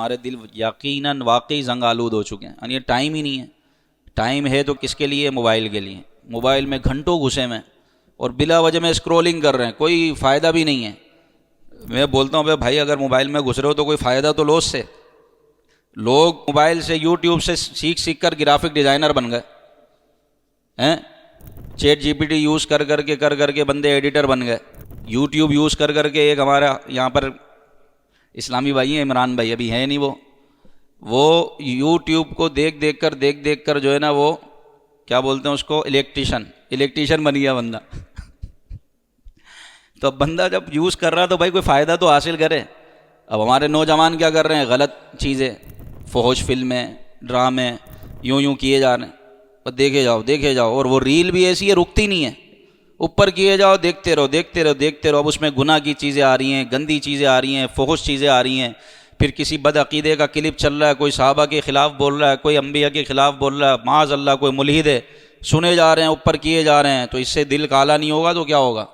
ہمارے دل یقیناً واقعی زنگ آلود ہو چکے ہیں، یعنی یہ ٹائم ہی نہیں ہے۔ ٹائم ہے تو کس کے لیے؟ موبائل کے لیے۔ موبائل میں گھنٹوں گھسے میں اور بلا وجہ میں اسکرولنگ کر رہے ہیں، کوئی فائدہ بھی نہیں ہے۔ میں بولتا ہوں بھائی اگر موبائل میں گھس رہے ہو تو کوئی فائدہ تو لو اس سے۔ لوگ موبائل سے یوٹیوب سے سیکھ کر گرافک ڈیزائنر بن گئے ہیں، chat G P T use کر کے بندے ایڈیٹر بن گئے، یوٹیوب یوز کر کے ایک ہمارا یہاں پر اسلامی بھائی ہیں، عمران بھائی ابھی ہیں نہیں، وہ یوٹیوب کو دیکھ کر جو ہے نا وہ کیا بولتے ہیں اس کو، الیکٹریشن بن گیا بندہ۔ تو اب بندہ جب یوز کر رہا تو بھائی کوئی فائدہ تو حاصل کرے۔ اب ہمارے نوجوان کیا کر رہے ہیں؟ غلط چیزیں، فحش فلمیں، ڈرامے یوں کیے جا رہے ہیں، اور دیکھے جاؤ، اور وہ ریل بھی ایسی ہے رکتی نہیں ہے، اوپر کیے جاؤ، دیکھتے رہو۔ اب اس میں گناہ کی چیزیں آ رہی ہیں، گندی چیزیں آ رہی ہیں، فحش چیزیں آ رہی ہیں، پھر کسی بد عقیدے کا کلپ چل رہا ہے، کوئی صحابہ کے خلاف بول رہا ہے، کوئی انبیاء کے خلاف بول رہا ہے، معاذ اللہ کوئی ملحد ہے، سنے جا رہے ہیں، اوپر کیے جا رہے ہیں۔ تو اس سے دل کالا نہیں ہوگا تو کیا ہوگا؟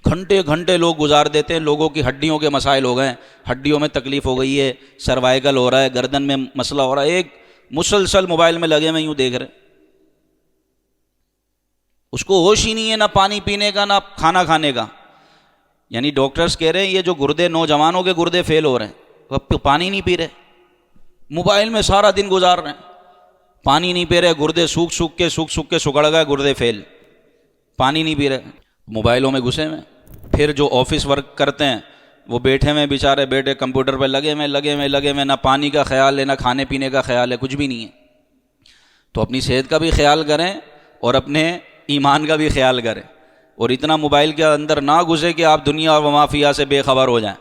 گھنٹے لوگ گزار دیتے ہیں، لوگوں کی ہڈیوں کے مسائل ہو گئے ہیں، ہڈیوں میں تکلیف ہو گئی ہے، سروائیکل ہو رہا ہے، گردن میں مسئلہ ہو رہا ہے، ایک مسلسل موبائل میں لگے میں یوں دیکھ رہے، اس کو ہوش ہی نہیں ہے، نہ پانی پینے کا نہ کھانا کھانے کا۔ یعنی ڈاکٹرز کہہ رہے ہیں یہ جو گردے، نوجوانوں کے گردے فیل ہو رہے ہیں، وہ پانی نہیں پی رہے، موبائل میں سارا دن گزار رہے ہیں، پانی نہیں پی رہے، گردے سوکھ کے سکڑ گئے، گردے فیل، پانی نہیں پی رہے، موبائلوں میں گھسے ہوئے۔ پھر جو آفس ورک کرتے ہیں وہ بیٹھے ہوئے بیچارے، بیٹھے کمپیوٹر پہ لگے ہوئے، نہ پانی کا خیال ہے، نہ کھانے پینے کا خیال ہے، کچھ بھی نہیں ہے۔ تو اپنی صحت کا بھی خیال کریں اور اپنے ایمان کا بھی خیال کریں، اور اتنا موبائل کے اندر نہ گھسے کہ آپ دنیا اور ما فیہا سے بے خبر ہو جائیں۔